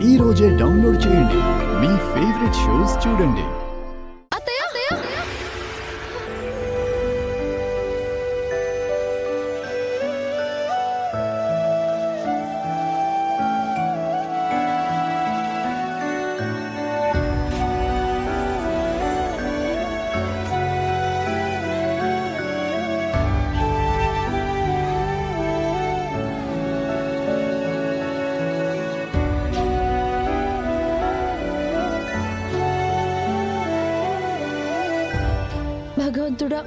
ఈ రోజే డౌన్లోడ్ చేయండి. మీ ఫేవరెట్ షోస్ చూడండి. భగవంతుడా,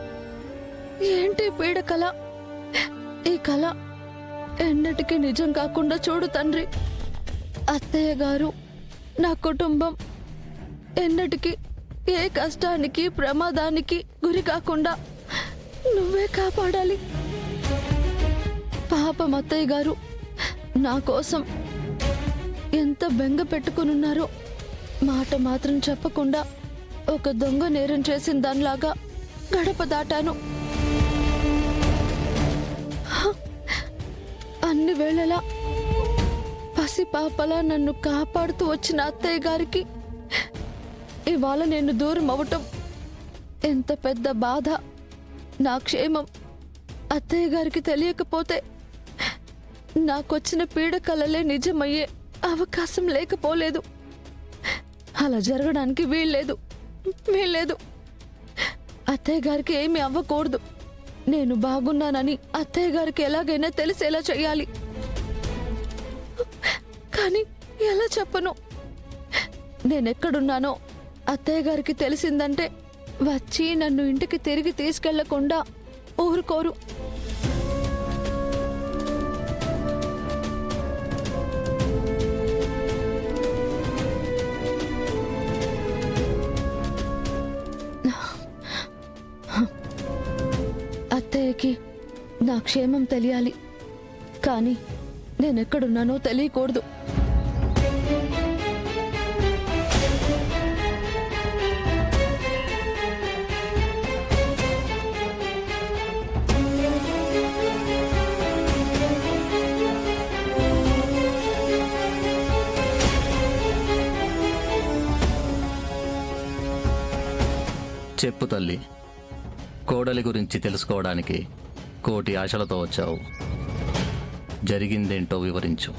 ఏంటి పీడ కళ? ఈ కళ ఎన్నటికీ నిజం కాకుండా చూడు తండ్రి. అత్తయ్య గారు, నా కుటుంబం ఎన్నటికీ ఏ కష్టానికి ప్రమాదానికి గురి కాకుండా నువ్వే కాపాడాలి. పాపం అత్తయ్య గారు నా కోసం ఎంత బెంగ పెట్టుకునున్నారో. మాట మాత్రం చెప్పకుండా ఒక దొంగ నేరం చేసిన దానిలాగా గడప దాటాను. అన్ని వేళలా పసిపాపలా నన్ను కాపాడుతూ వచ్చిన అత్తయ్య గారికి ఇవాళ నేను దూరం అవటం ఎంత పెద్ద బాధ. నా క్షేమం అత్తయ్య గారికి తెలియకపోతే నాకొచ్చిన పీడ కలలే నిజమయ్యే అవకాశం లేకపోలేదు. అలా జరగడానికి వీల్లేదు. అత్తయ్య గారికి ఏమీ అవ్వకూడదు. నేను బాగున్నానని అత్తయ్య గారికి ఎలాగైనా తెలిసేలా చెయ్యాలి. కానీ ఎలా చెప్పను? నేనెక్కడున్నానో అత్తయ్య గారికి తెలిసిందంటే వచ్చి నన్ను ఇంటికి తిరిగి తీసుకెళ్లకుండా ఊరుకోరు. అత్తయ్యకి నా క్షేమం తెలియాలి, కానీ నేనెక్కడున్నానో తెలియకూడదు. చెప్పు తల్లి, కోడలి గురించి తెలుసుకోవడానికి కోటి ఆశలతో వచ్చావు. జరిగిందేంటో వివరించు.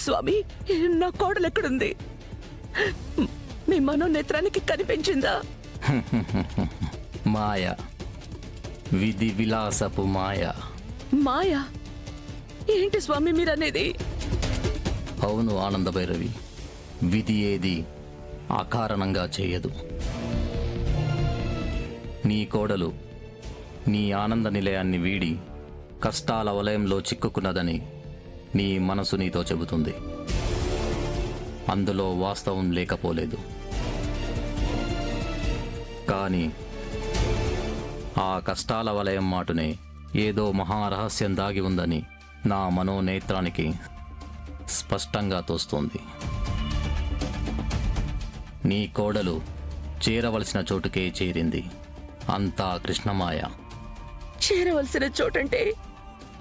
స్వామి, నా కోడలు ఎక్కడుంది? మీ మనోనేత్రానికి కనిపించిందా? మాయ, విధి విలాసపు మాయ. మాయా? ఏంటి స్వామి మీరనేది? అవును ఆనంద భైరవి, విధి ఏది అకారణంగా చేయదు. నీ కోడలు నీ ఆనంద నిలయాన్ని వీడి కష్టాల వలయంలో చిక్కుకున్నదని నీ మనసు నీతో చెబుతుంది. అందులో వాస్తవం లేకపోలేదు. కానీ ఆ కష్టాల వలయం మాటునే ఏదో మహారహస్యం దాగి ఉందని నా మనోనేత్రానికి స్పష్టంగా తోస్తోంది. నీ కోడలు చేరవలసిన చోటుకే చేరింది. అంతా కృష్ణమాయ. చేరవలసిన చోటంటే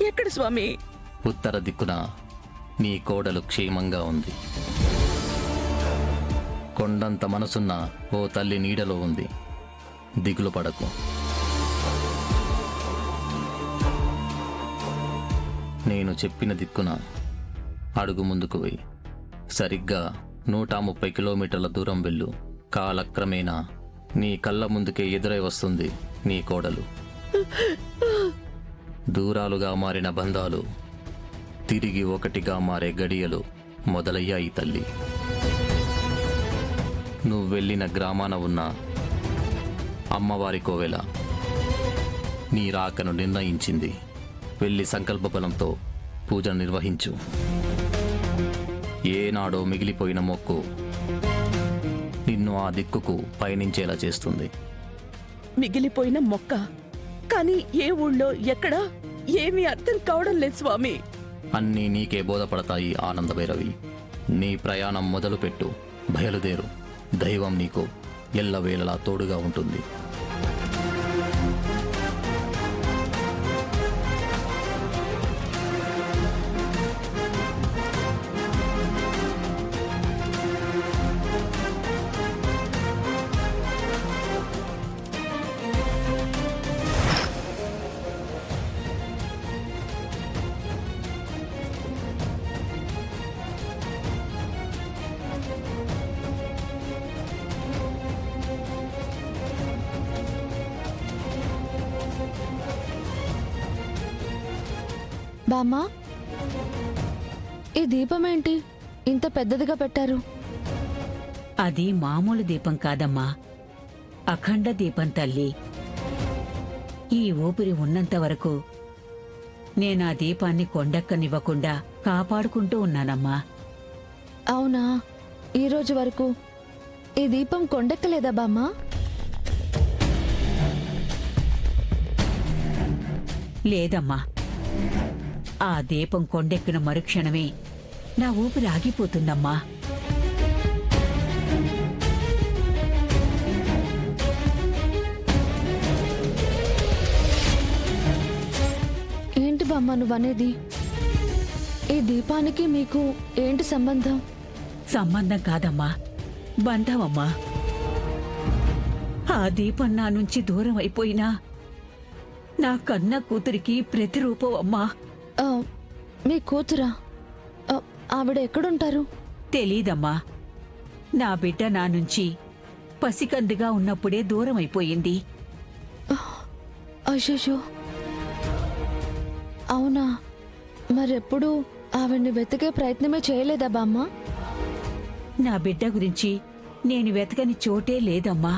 ఎక్కడ స్వామి? ఉత్తర దిక్కున నీ కోడలు క్షేమంగా ఉంది. కొండంత మనసున్న ఓ తల్లి నీడలో ఉంది. దిగులు పడకు. నేను చెప్పిన దిక్కున అడుగు ముందుకు వెయ్యి. సరిగ్గా 130 కిలోమీటర్ల దూరం వెళ్ళు. కాలక్రమేణా నీ కళ్ళ ముందుకే ఎదురై వస్తుంది నీ కోడలు. దూరాలుగా మారిన బంధాలు తిరిగి ఒకటిగా మారే గడియలు మొదలయ్యాయి తల్లి. నువ్వు వెళ్ళిన గ్రామాన ఉన్న అమ్మవారి కోవెల నీ రాకను నిర్ణయించింది. వెళ్ళి సంకల్ప బలంతో పూజ నిర్వహించు. ఏనాడో మిగిలిపోయిన మొక్కు నిన్ను ఆ దిక్కుకు పయనించేలా చేస్తుంది. మిగిలిపోయిన మొక్క కానీ ఏ ఊళ్ళో ఎక్కడ ఏమీ అర్థం కావడం లేదు స్వామి. అన్నీ నీకే బోధపడతాయి ఆనందభైరవి. నీ ప్రయాణం మొదలుపెట్టు. బయలుదేరు. దైవం నీకు ఎల్లవేళలా తోడుగా ఉంటుంది. బామ్మా, ఈ దీపం ఏంటి ఇంత పెద్దదిగా పెట్టారు? అది మామూలు దీపం కాదమ్మా, అఖండ దీపం తల్లి. ఈ ఊపిరి ఉన్నంత వరకు నేనా దీపాన్ని కొండెక్కనివ్వకుండా కాపాడుకుంటూ ఉన్నానమ్మా. అవునా? ఈ రోజు వరకు ఈ దీపం కొండెక్కలేదా బామ్మా? లేదమ్మా, ఆ దీపం కొండెక్కిన మరుక్షణమే నా ఊపిరి ఆగిపోతుందమ్మా. ఏంటి బామ్మ నువ్వనేది? ఈ దీపానికి మీకు ఏంటి సంబంధం? సంబంధం కాదమ్మా, బంధమమ్మా. ఆ దీపం నా నుంచి దూరం అయిపోయినా నా కన్న కూతురికి ప్రతిరూపం అమ్మా. ఆ, మీ కూతురా? ఆవిడ ఎక్కడుంటారు? తెలీదమ్మా. నా బిడ్డ నా నుంచి పసికందుగా ఉన్నప్పుడే దూరం అయిపోయింది. అయ్యో, అవునా? మరెప్పుడు ఆవిడ్ని వెతికే ప్రయత్నమే చేయలేదా బామ్మ? నా బిడ్డ గురించి నేను వెతకని చోటే లేదమ్మా.